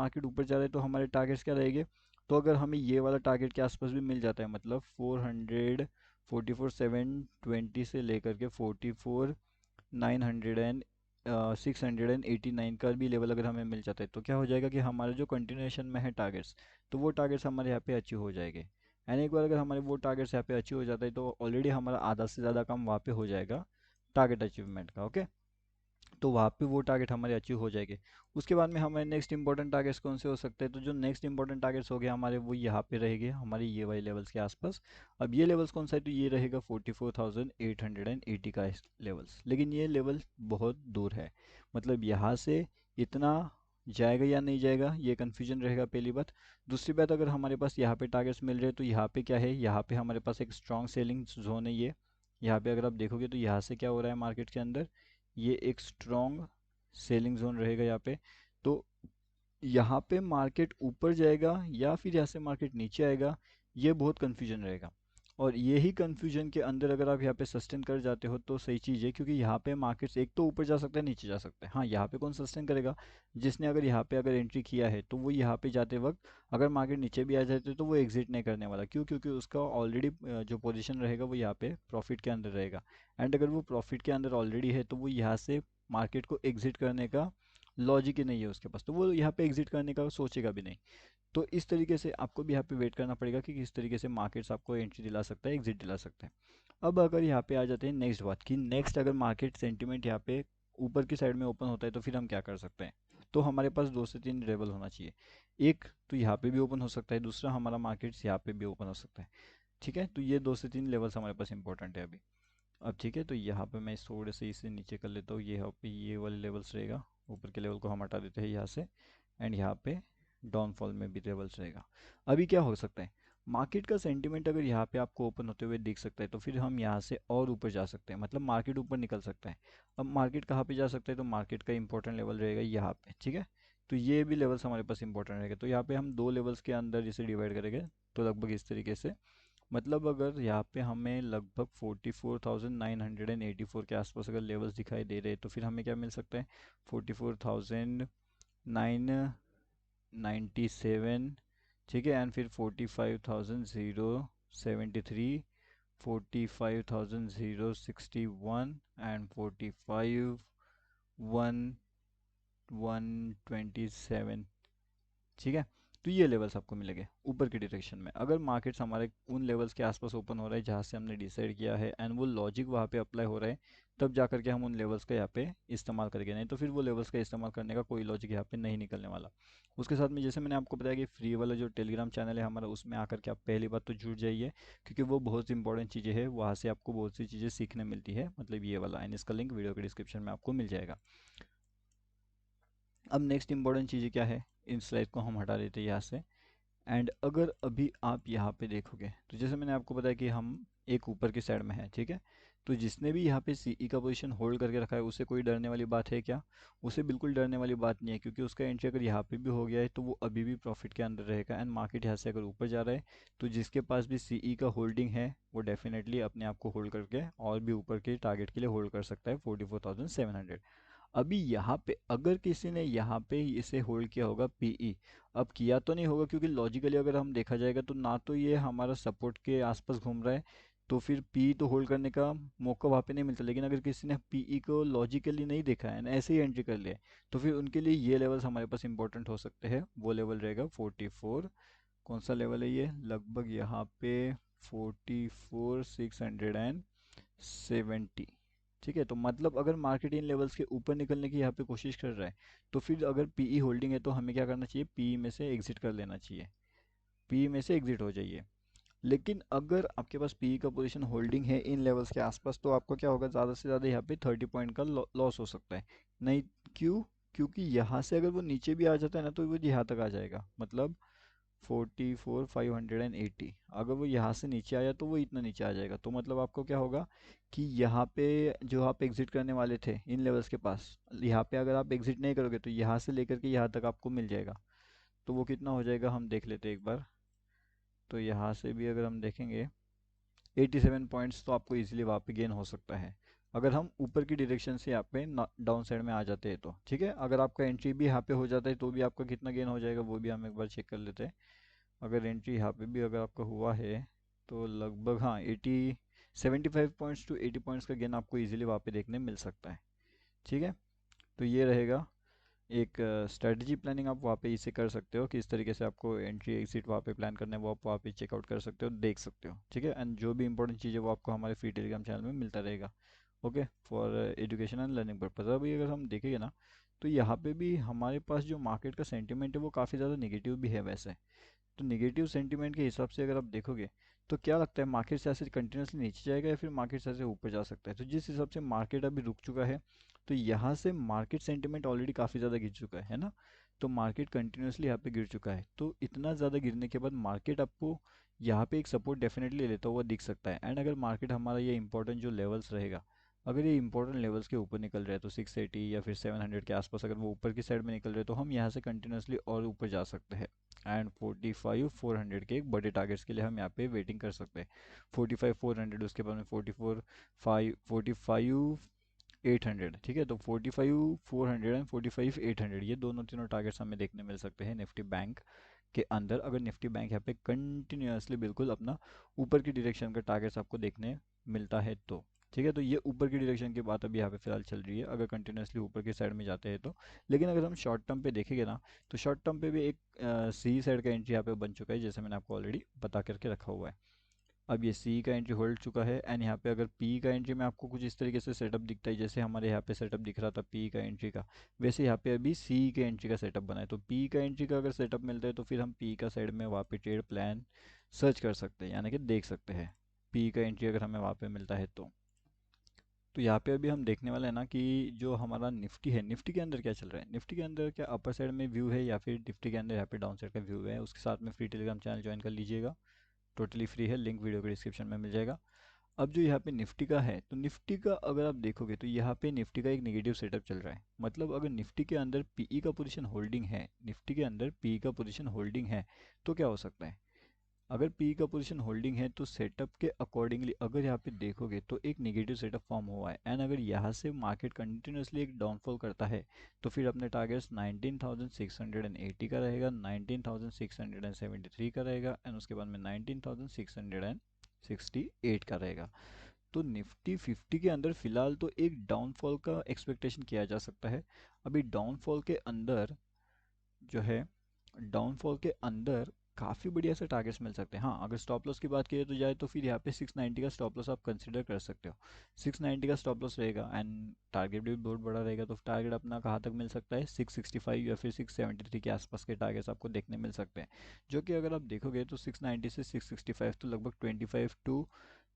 Market ऊपर जा रहा है तो हमारे टारगेट्स क्या रहेंगे। तो अगर हमें ये वाला टारगेट के आसपास भी मिल जाता है, मतलब 444,720 से लेकर के 44,900 एंड 689 का भी लेवल अगर हमें मिल जाता है, तो क्या हो जाएगा कि हमारे जो कंटिन्यूएशन में है टारगेट्स, तो वो टारगेट्स हमारे यहाँ पे अचीव हो जाएंगे। एंड एक बार अगर हमारे वो टारगेट्स यहाँ पे अचीव हो जाता है तो ऑलरेडी हमारा आधा से ज़्यादा काम वहाँ पे हो जाएगा टारगेट अचीवमेंट का। ओके, तो वहाँ पे वो टारगेट हमारे अचीव हो जाएंगे। उसके बाद में हमारे नेक्स्ट इंपॉर्टेंट टारगेट्स कौन से हो सकते हैं, तो जो नेक्स्ट इंपॉर्टेंट टारगेट्स हो गए हमारे, वो यहाँ पे रहेंगे हमारे ये वाले लेवल्स के आसपास। अब ये लेवल्स कौन सा है, तो ये रहेगा 44,880 का लेवल्स, लेकिन ये लेवल बहुत दूर है। मतलब यहाँ से इतना जाएगा या नहीं जाएगा, ये कन्फ्यूजन रहेगा पहली बात। दूसरी बात, अगर हमारे पास यहाँ पे टारगेट्स मिल रहे हैं तो यहाँ पे क्या है, यहाँ पे हमारे पास एक स्ट्रॉन्ग सेलिंग जोन है ये। यहाँ पे अगर आप देखोगे तो यहाँ से क्या हो रहा है मार्केट के अंदर, ये एक स्ट्रॉन्ग सेलिंग जोन रहेगा यहाँ पे। तो यहाँ पे मार्केट ऊपर जाएगा या फिर यहाँ से मार्केट नीचे आएगा, ये बहुत कन्फ्यूजन रहेगा। और यही कन्फ्यूजन के अंदर अगर आप यहाँ पे सस्टेन कर जाते हो तो सही चीज़ है, क्योंकि यहाँ पे मार्केट्स एक तो ऊपर जा सकता है नीचे जा सकता है। हाँ, यहाँ पे कौन सस्टेन करेगा, जिसने अगर यहाँ पे अगर एंट्री किया है तो वो यहाँ पे जाते वक्त अगर मार्केट नीचे भी आ जाते तो वो एग्जिट नहीं करने वाला। क्यों, क्योंकि उसका ऑलरेडी जो पोजीशन रहेगा वो यहाँ पे प्रॉफिट के अंदर रहेगा। एंड अगर वो प्रॉफिट के अंदर ऑलरेडी है तो वो यहाँ से मार्केट को एग्जिट करने का लॉजिक ही नहीं है उसके पास, तो वो यहाँ पे एग्जिट करने का सोचेगा भी नहीं। तो इस तरीके से आपको भी यहाँ पे वेट करना पड़ेगा कि किस तरीके से मार्केट्स आपको एंट्री दिला सकता है, एग्जिट दिला सकता है। अब अगर यहाँ पे आ जाते हैं नेक्स्ट बात कि नेक्स्ट अगर मार्केट सेंटिमेंट यहाँ पे ऊपर की साइड में ओपन होता है तो फिर हम क्या कर सकते हैं। तो हमारे पास 2 से 3 लेवल होना चाहिए। एक तो यहाँ पे भी ओपन हो सकता है, दूसरा हमारा मार्केट्स यहाँ पे भी ओपन हो सकता है। ठीक है, तो ये 2 से 3 लेवल्स हमारे पास इंपॉर्टेंट है अभी। अब ठीक है, तो यहाँ पे मैं थोड़े से इसे नीचे कर लेता हूँ, ये यहाँ पे ये वाले लेवल्स रहेगा, ऊपर के लेवल को हम हटा देते हैं यहाँ से। एंड यहाँ पे डाउनफॉल में भी लेवल्स रहेगा। अभी क्या हो सकता है, मार्केट का सेंटीमेंट अगर यहाँ पे आपको ओपन होते हुए दिख सकता है तो फिर हम यहाँ से और ऊपर जा सकते हैं, मतलब मार्केट ऊपर निकल सकता है। अब मार्केट कहाँ पे जा सकता है, तो मार्केट का इंपॉर्टेंट लेवल रहेगा यहाँ पे। ठीक है, तो ये भी लेवल्स हमारे पास इंपॉर्टेंट रहेगा। तो यहाँ पे हम 2 लेवल्स के अंदर इसे डिवाइड करेंगे, तो लगभग इस तरीके से। मतलब अगर यहाँ पे हमें लगभग 44,984 के आसपास अगर लेवल्स दिखाई दे रहे हैं तो फिर हमें क्या मिल सकता है, 44,997। ठीक है, एंड फिर 45,073, 45,061 एंड 45,127। ठीक है, तो ये लेवल्स आपको मिलेंगे ऊपर की डायरेक्शन में अगर मार्केट्स हमारे उन लेवल्स के आसपास ओपन हो रहा है जहाँ से हमने डिसाइड किया है, एंड वो लॉजिक वहाँ पे अप्लाई हो रहा है, तब जा करके हम उन लेवल्स का यहाँ पे इस्तेमाल करेंगे। नहीं तो फिर वो लेवल्स का इस्तेमाल करने का कोई लॉजिक यहाँ पे नहीं निकलने वाला। उसके साथ में जैसे मैंने आपको बताया कि फ्री वाला जो टेलीग्राम चैनल है हमारा, उसमें आकर के आप पहली बात तो जुड़ जाइए, क्योंकि वो बहुत इंपॉर्टेंट चीज़ें हैं, वहाँ से आपको बहुत सी चीज़ें सीखने मिलती है। मतलब ये वाला, एंड इसका लिंक वीडियो के डिस्क्रिप्शन में आपको मिल जाएगा। अब नेक्स्ट इंपॉर्टेंट चीज़ें क्या है, इन स्लाइड को हम हटा देते हैं यहाँ से। एंड अगर अभी आप यहाँ पे देखोगे तो जैसे मैंने आपको बताया कि हम एक ऊपर की साइड में है। ठीक है, तो जिसने भी यहाँ पे सीई का पोजीशन होल्ड करके रखा है उसे कोई डरने वाली बात है क्या, उसे बिल्कुल डरने वाली बात नहीं है, क्योंकि उसका एंट्री अगर यहाँ पे भी हो गया है तो वो अभी भी प्रॉफिट के अंदर रहेगा। एंड मार्केट यहाँ से अगर ऊपर जा रहा है तो जिसके पास भी सीई का होल्डिंग है वो डेफिनेटली अपने आप को होल्ड करके और भी ऊपर के टारगेट के लिए होल्ड कर सकता है 44,700। अभी यहाँ पे अगर किसी ने यहाँ पे इसे होल्ड किया होगा पीई, अब किया तो नहीं होगा क्योंकि लॉजिकली अगर हम देखा जाएगा तो ना तो ये हमारा सपोर्ट के आसपास घूम रहा है, तो फिर पीई तो होल्ड करने का मौका वहाँ पे नहीं मिलता। लेकिन अगर किसी ने पीई को लॉजिकली नहीं देखा है ना, ऐसे ही एंट्री कर लिया है, तो फिर उनके लिए ये लेवल्स हमारे पास इंपॉर्टेंट हो सकते हैं। वो लेवल रहेगा 44, कौन सा लेवल है ये, लगभग यहाँ पे 44,670। ठीक है, तो मतलब अगर मार्केट इन लेवल्स के ऊपर निकलने की यहाँ पे कोशिश कर रहा है तो फिर अगर पीई होल्डिंग है तो हमें क्या करना चाहिए, पीई में से एग्जिट कर लेना चाहिए, पीई में से एग्जिट हो जाइए। लेकिन अगर आपके पास पीई का पोजीशन होल्डिंग है इन लेवल्स के आसपास तो आपको क्या होगा, ज़्यादा से ज़्यादा यहाँ पे 30 पॉइंट का लॉस हो सकता है। नहीं, क्यों, क्योंकि यहाँ से अगर वो नीचे भी आ जाता है ना तो वो यहाँ तक आ जाएगा, मतलब 44,580। अगर वो यहाँ से नीचे आया तो वो इतना नीचे आ जाएगा, तो मतलब आपको क्या होगा कि यहाँ पे जो आप एग्जिट करने वाले थे इन लेवल्स के पास, यहाँ पे अगर आप एग्जिट नहीं करोगे तो यहाँ से लेकर के यहाँ तक आपको मिल जाएगा। तो वो कितना हो जाएगा हम देख लेते हैं एक बार। तो यहाँ से भी अगर हम देखेंगे 87 पॉइंट्स तो आपको इजीली वहाँ पे गेन हो सकता है। अगर हम ऊपर की डायरेक्शन से यहाँ पे डाउन साइड में आ जाते हैं तो ठीक है। अगर आपका एंट्री भी यहाँ पे हो जाता है तो भी आपका कितना गेन हो जाएगा वो भी हम एक बार चेक कर लेते हैं। अगर एंट्री यहाँ पे भी अगर आपका हुआ है तो लगभग हाँ 75 पॉइंट्स टू 80 पॉइंट्स का गेन आपको इजीली वहाँ पे देखने मिल सकता है। ठीक है, तो ये रहेगा एक स्ट्रेटजी प्लानिंग। आप वहाँ पे इसे कर सकते हो कि इस तरीके से आपको एंट्री एग्जिट वहाँ पे प्लान करना है वो आप वहाँ पे चेकआउट कर सकते हो, देख सकते हो। ठीक है, एंड जो भी इंपॉर्टेंट चीज़ है वो आपको हमारे फ्री टेलीग्राम चैनल में मिलता रहेगा। Okay, for education and learning purpose. अभी अगर हम देखेंगे ना तो यहाँ पे भी हमारे पास जो मार्केट का सेंटिमेंट है वो काफ़ी ज़्यादा निगेटिव भी है वैसे। तो निगेटिव सेंटीमेंट के हिसाब से अगर आप देखोगे तो क्या लगता है मार्केट से ऐसे कंटिन्यूसली नीचे जाएगा या फिर मार्केट से ऐसे ऊपर जा सकता है? तो जिस हिसाब से मार्केट अभी रुक चुका है तो यहाँ से मार्केट सेंटीमेंट ऑलरेडी काफ़ी ज़्यादा गिर चुका है ना। तो मार्केट कंटिन्यूसली यहाँ पे गिर चुका है तो इतना ज़्यादा गिरने के बाद मार्केट आपको यहाँ पे एक सपोर्ट डेफिनेटली लेता हुआ दिख सकता है। एंड अगर मार्केट हमारा ये इंपॉर्टेंट जो लेवल्स रहेगा, अगर ये इंपॉर्टेंट लेवल्स के ऊपर निकल रहा है तो 680 या फिर 700 के आसपास अगर वो ऊपर की साइड में निकल रहे हैं तो हम यहाँ से कंटिन्यूसली और ऊपर जा सकते हैं। एंड 45 400 के एक बड़े टारगेट्स के लिए हम यहाँ पे वेटिंग कर सकते हैं। 45 400, उसके बाद में 45 800। ठीक है, तो 45 400 एंड 45 800 ये दोनों तीनों टारगेट्स हमें देखने मिल सकते हैं निफ्टी बैंक के अंदर। अगर निफ्टी बैंक यहाँ पे कंटिन्यूसली बिल्कुल अपना ऊपर की डायरेक्शन का टारगेट्स आपको देखने मिलता है तो ठीक है। तो ये ऊपर की डायरेक्शन की बात अभी यहाँ पे फिलहाल चल रही है अगर कंटिन्यूसली ऊपर की साइड में जाते हैं तो। लेकिन अगर हम शॉर्ट टर्म पे देखेंगे ना तो शॉर्ट टर्म पे भी एक सी साइड का एंट्री यहाँ पे बन चुका है जैसे मैंने आपको ऑलरेडी बता करके रखा हुआ है। अब ये सी का एंट्री होल्ड चुका है एंड यहाँ पे अगर पी का एंट्री में आपको कुछ इस तरीके से सेटअप दिखता है जैसे हमारे यहाँ पे सेटअप दिख रहा था पी का एंट्री का, वैसे यहाँ पे अभी सी के एंट्री का सेटअप बना है। तो पी का एंट्री का अगर सेटअप मिलता है तो फिर हम पी का साइड में वहाँ पे ट्रेड प्लान सर्च कर सकते हैं, यानी कि देख सकते हैं पी का एंट्री अगर हमें वहाँ पे मिलता है तो यहाँ पे अभी हम देखने वाले हैं ना कि जो हमारा निफ्टी है, निफ्टी के अंदर क्या चल रहा है, निफ्टी के अंदर क्या अपर साइड में व्यू है या फिर निफ्टी के अंदर यहाँ पे डाउन साइड का व्यू है। उसके साथ में फ्री टेलीग्राम चैनल ज्वाइन कर लीजिएगा, टोटली फ्री है, लिंक वीडियो के डिस्क्रिप्शन में मिल जाएगा। अब जो यहाँ पे निफ्टी का है तो निफ्टी का अगर आप देखोगे तो यहाँ पे निफ्टी का एक नेगेटिव सेटअप चल रहा है। मतलब अगर निफ्टी के अंदर पीई का पोजीशन होल्डिंग है, निफ्टी के अंदर पीई का पोजीशन होल्डिंग है तो क्या हो सकता है, अगर पी का पोजीशन होल्डिंग है तो सेटअप के अकॉर्डिंगली अगर यहाँ पे देखोगे तो एक नेगेटिव सेटअप फॉर्म हुआ है। एंड अगर यहाँ से मार्केट कंटिन्यूसली एक डाउनफॉल करता है तो फिर अपने टारगेट्स 19,680 का रहेगा, 19,673 का रहेगा एंड उसके बाद में 19,668 का रहेगा। तो निफ्टी 50 के अंदर फिलहाल तो एक डाउनफॉल का एक्सपेक्टेशन किया जा सकता है। अभी डाउनफॉल के अंदर जो है, डाउनफॉल के अंदर काफ़ी बढ़िया से टारगेट्स मिल सकते हैं। हाँ, अगर स्टॉप लॉस की बात की तो जाए तो फिर यहाँ पे 690 का स्टॉप लॉस आप कंसिडर कर सकते हो। 690 का स्टॉप लॉस रहेगा एंड टारगेट भी बहुत बड़ा रहेगा तो टारगेट अपना कहाँ तक मिल सकता है, 665 या फिर 673 के आसपास के टारगेट्स आपको देखने मिल सकते हैं। जो कि अगर आप देखोगे तो 690 से 665 तो लगभग 25 to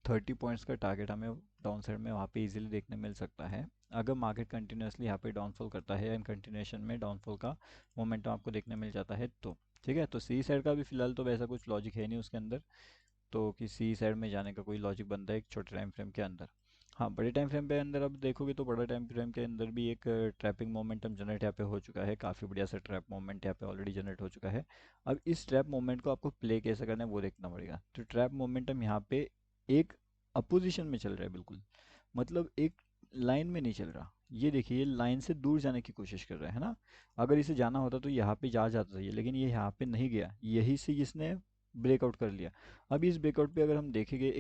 30 पॉइंट्स का टारगेट हमें डाउन साइड में वहाँ पे इजीली देखने मिल सकता है अगर मार्केट कंटिन्यूसली यहाँ पे डाउनफॉल करता है एंड कंटिन्यूएशन में डाउनफॉल का मोमेंटम आपको देखने मिल जाता है तो ठीक है। तो सी साइड का भी फिलहाल तो वैसा कुछ लॉजिक है नहीं उसके अंदर, तो कि सी साइड में जाने का कोई लॉजिक बनता है एक छोटे टाइम फ्रेम के अंदर। हाँ, बड़े टाइम फ्रेम पे अंदर आप देखोगे तो बड़ा टाइम फ्रेम के अंदर भी एक ट्रैपिंग मोमेंटम जनरेट यहाँ पे हो चुका है, काफ़ी बढ़िया सा ट्रैप मोमेंट यहाँ पे ऑलरेडी जनरेट हो चुका है। अब इस ट्रैप मोमेंट को आपको प्ले कैसे करना है वो देखना पड़ेगा। तो ट्रैप मोमेंटम यहाँ पे एक अपोजिशन में चल रहा है बिल्कुल, मतलब एक लाइन में नहीं चल रहा। ये देखिए ये लाइन से दूर जाने की कोशिश कर रहा है ना। अगर इसे जाना होता तो यहाँ पे जा जाता था ये, लेकिन ये यहाँ पे नहीं गया, यही से इसने ब्रेकआउट कर लिया। अब इस ब्रेकआउट पे अगर हम देखेंगे